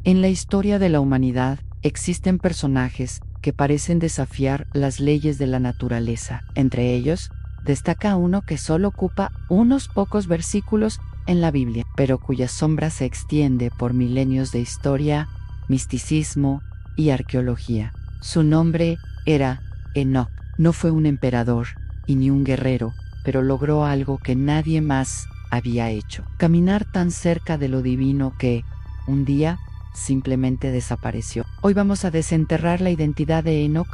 En la historia de la humanidad existen personajes que parecen desafiar las leyes de la naturaleza. Entre ellos, destaca uno que solo ocupa unos pocos versículos en la Biblia, pero cuya sombra se extiende por milenios de historia, misticismo y arqueología. Su nombre era Enoc. No fue un emperador y ni un guerrero, pero logró algo que nadie más había hecho: caminar tan cerca de lo divino que, un día, simplemente desapareció. Hoy vamos a desenterrar la identidad de Enoc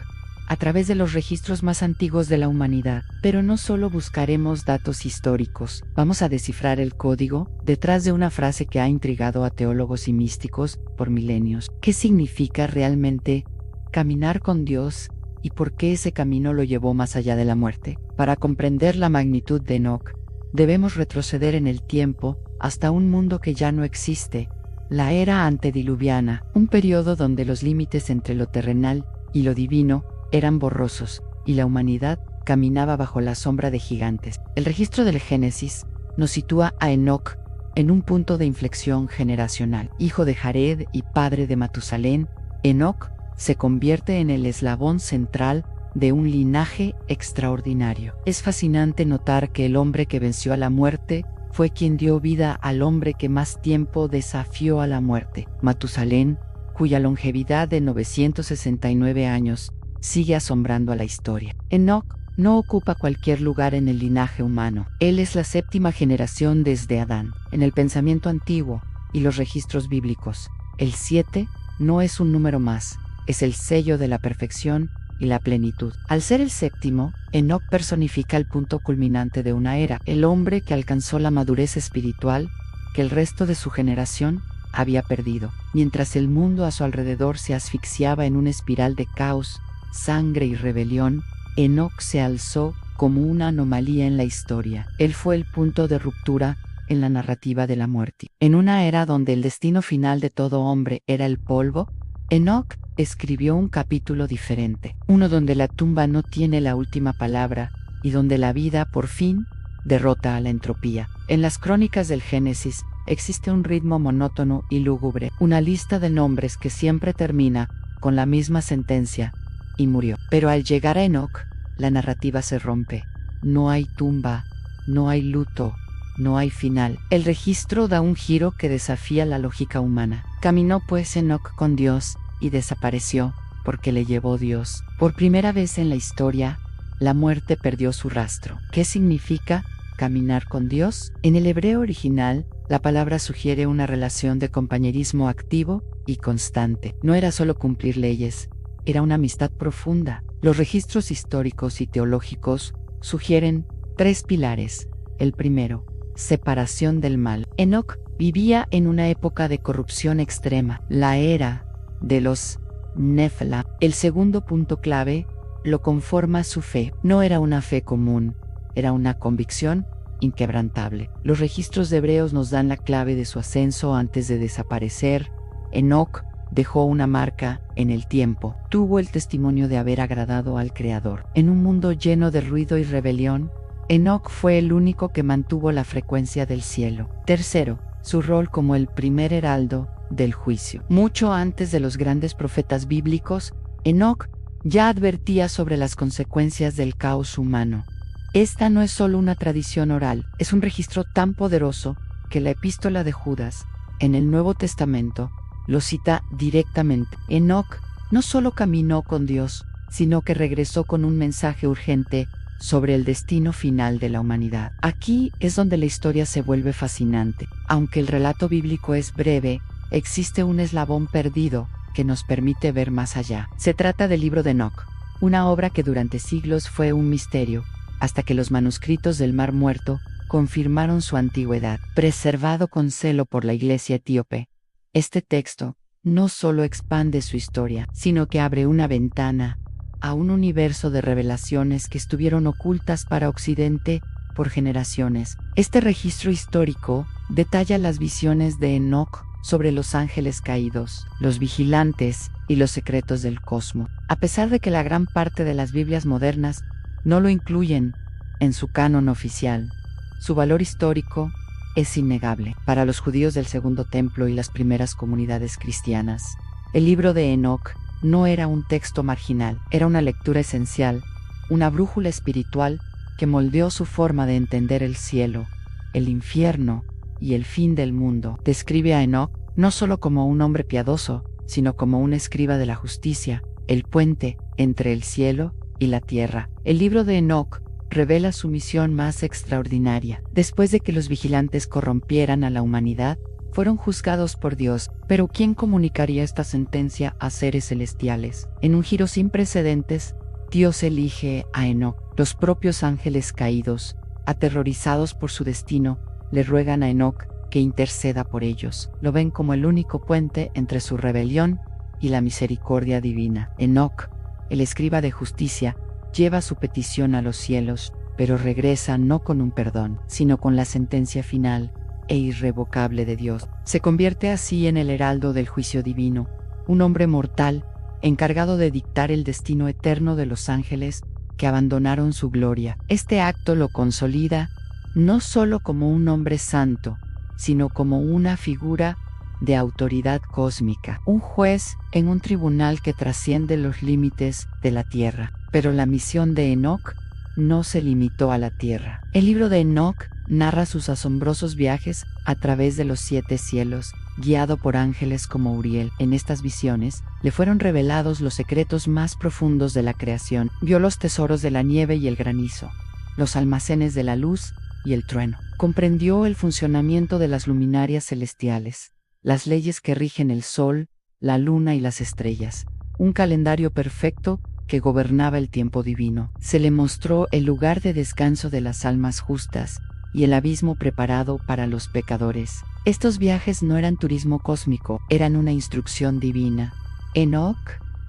a través de los registros más antiguos de la humanidad. Pero no solo buscaremos datos históricos, vamos a descifrar el código detrás de una frase que ha intrigado a teólogos y místicos por milenios. ¿Qué significa realmente caminar con Dios y por qué ese camino lo llevó más allá de la muerte? Para comprender la magnitud de Enoc, debemos retroceder en el tiempo hasta un mundo que ya no existe, la era antediluviana, un periodo donde los límites entre lo terrenal y lo divino eran borrosos, y la humanidad caminaba bajo la sombra de gigantes. El registro del Génesis nos sitúa a Enoc en un punto de inflexión generacional. Hijo de Jared y padre de Matusalén, Enoc se convierte en el eslabón central de un linaje extraordinario. Es fascinante notar que el hombre que venció a la muerte fue quien dio vida al hombre que más tiempo desafió a la muerte. Matusalén, cuya longevidad de 969 años sigue asombrando a la historia. Enoc no ocupa cualquier lugar en el linaje humano. Él es la séptima generación desde Adán. En el pensamiento antiguo y los registros bíblicos, el 7 no es un número más, es el sello de la perfección y la plenitud. Al ser el séptimo, Enoc personifica el punto culminante de una era, el hombre que alcanzó la madurez espiritual que el resto de su generación había perdido. Mientras el mundo a su alrededor se asfixiaba en una espiral de caos, sangre y rebelión, Enoc se alzó como una anomalía en la historia. Él fue el punto de ruptura en la narrativa de la muerte. En una era donde el destino final de todo hombre era el polvo, Enoc escribió un capítulo diferente, uno donde la tumba no tiene la última palabra y donde la vida, por fin, derrota a la entropía. En las crónicas del Génesis existe un ritmo monótono y lúgubre, una lista de nombres que siempre termina con la misma sentencia: y murió. Pero al llegar a Enoc, la narrativa se rompe. No hay tumba, no hay luto, no hay final. El registro da un giro que desafía la lógica humana. Caminó pues Enoc con Dios y desapareció, porque le llevó Dios. Por primera vez en la historia, la muerte perdió su rastro. ¿Qué significa caminar con Dios? En el hebreo original, la palabra sugiere una relación de compañerismo activo y constante. No era solo cumplir leyes, era una amistad profunda. Los registros históricos y teológicos sugieren 3 pilares. El primero, separación del mal. Enoc vivía en una época de corrupción extrema, la era de los Nefla. El segundo punto clave lo conforma su fe. No era una fe común, era una convicción inquebrantable. Los registros hebreos nos dan la clave de su ascenso antes de desaparecer. Enoc dejó una marca en el tiempo. Tuvo el testimonio de haber agradado al Creador. En un mundo lleno de ruido y rebelión, Enoc fue el único que mantuvo la frecuencia del cielo. Tercero, su rol como el primer heraldo del juicio. Mucho antes de los grandes profetas bíblicos, Enoc ya advertía sobre las consecuencias del caos humano. Esta no es solo una tradición oral, es un registro tan poderoso que la epístola de Judas, en el Nuevo Testamento, lo cita directamente. Enoc no solo caminó con Dios, sino que regresó con un mensaje urgente sobre el destino final de la humanidad. Aquí es donde la historia se vuelve fascinante. Aunque el relato bíblico es breve, existe un eslabón perdido que nos permite ver más allá. Se trata del libro de Enoc, una obra que durante siglos fue un misterio, hasta que los manuscritos del Mar Muerto confirmaron su antigüedad. Preservado con celo por la Iglesia etíope, este texto no solo expande su historia, sino que abre una ventana a un universo de revelaciones que estuvieron ocultas para Occidente por generaciones. Este registro histórico detalla las visiones de Enoc sobre los ángeles caídos, los vigilantes y los secretos del cosmos. A pesar de que la gran parte de las Biblias modernas no lo incluyen en su canon oficial, su valor histórico es innegable. Para los judíos del Segundo Templo y las primeras comunidades cristianas, el libro de Enoc no era un texto marginal, era una lectura esencial, una brújula espiritual que moldeó su forma de entender el cielo, el infierno y el fin del mundo. Describe a Enoc no solo como un hombre piadoso, sino como un escriba de la justicia, el puente entre el cielo y la tierra. El libro de Enoc revela su misión más extraordinaria. Después de que los vigilantes corrompieran a la humanidad, fueron juzgados por Dios, pero ¿quién comunicaría esta sentencia a seres celestiales? En un giro sin precedentes, Dios elige a Enoc. Los propios ángeles caídos, aterrorizados por su destino, le ruegan a Enoc que interceda por ellos. Lo ven como el único puente entre su rebelión y la misericordia divina. Enoc, el escriba de justicia, lleva su petición a los cielos, pero regresa no con un perdón, sino con la sentencia final e irrevocable de Dios. Se convierte así en el heraldo del juicio divino, un hombre mortal, encargado de dictar el destino eterno de los ángeles que abandonaron su gloria. Este acto lo consolida no solo como un hombre santo, sino como una figura de autoridad cósmica, un juez en un tribunal que trasciende los límites de la tierra. Pero la misión de Enoc no se limitó a la tierra. El libro de Enoc narra sus asombrosos viajes a través de los 7 cielos, guiado por ángeles como Uriel. En estas visiones le fueron revelados los secretos más profundos de la creación. Vio los tesoros de la nieve y el granizo, los almacenes de la luz y el trueno. Comprendió el funcionamiento de las luminarias celestiales, las leyes que rigen el sol, la luna y las estrellas, un calendario perfecto que gobernaba el tiempo divino. Se le mostró el lugar de descanso de las almas justas y el abismo preparado para los pecadores. Estos viajes no eran turismo cósmico, eran una instrucción divina. Enoc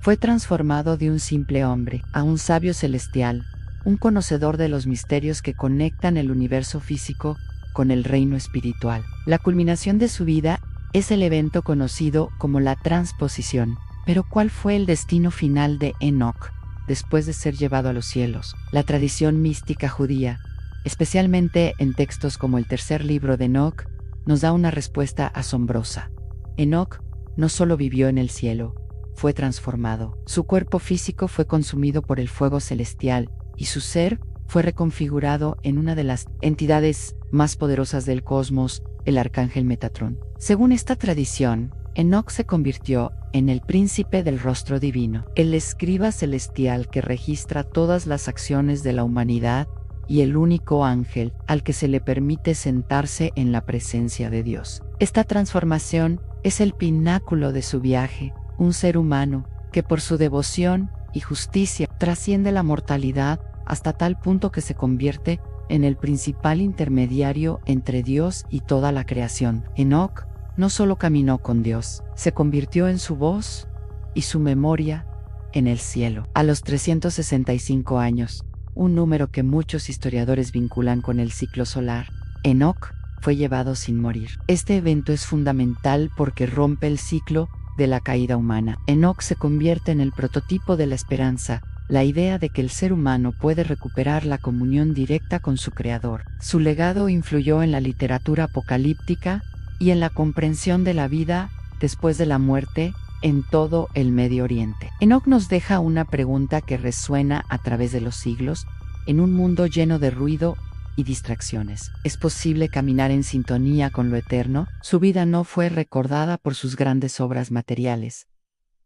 fue transformado de un simple hombre a un sabio celestial, un conocedor de los misterios que conectan el universo físico con el reino espiritual. La culminación de su vida es el evento conocido como la transposición. Pero ¿cuál fue el destino final de Enoc después de ser llevado a los cielos? La tradición mística judía, especialmente en textos como el tercer libro de Enoc, nos da una respuesta asombrosa. Enoc no solo vivió en el cielo, fue transformado. Su cuerpo físico fue consumido por el fuego celestial y su ser fue reconfigurado en una de las entidades más poderosas del cosmos, el arcángel Metatrón. Según esta tradición, Enoc se convirtió en el príncipe del rostro divino, el escriba celestial que registra todas las acciones de la humanidad y el único ángel al que se le permite sentarse en la presencia de Dios. Esta transformación es el pináculo de su viaje, un ser humano que por su devoción y justicia trasciende la mortalidad hasta tal punto que se convierte en el principal intermediario entre Dios y toda la creación. Enoc no solo caminó con Dios, se convirtió en su voz y su memoria en el cielo. A los 365 años, un número que muchos historiadores vinculan con el ciclo solar, Enoc fue llevado sin morir. Este evento es fundamental porque rompe el ciclo de la caída humana. Enoc se convierte en el prototipo de la esperanza, la idea de que el ser humano puede recuperar la comunión directa con su creador. Su legado influyó en la literatura apocalíptica y en la comprensión de la vida después de la muerte en todo el Medio Oriente. Enoc nos deja una pregunta que resuena a través de los siglos, en un mundo lleno de ruido y distracciones. ¿Es posible caminar en sintonía con lo eterno? Su vida no fue recordada por sus grandes obras materiales,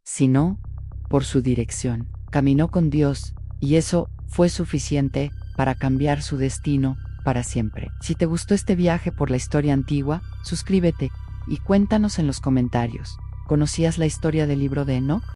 sino por su dirección. Caminó con Dios, y eso fue suficiente para cambiar su destino para siempre. Si te gustó este viaje por la historia antigua, suscríbete y cuéntanos en los comentarios. ¿Conocías la historia del libro de Enoc?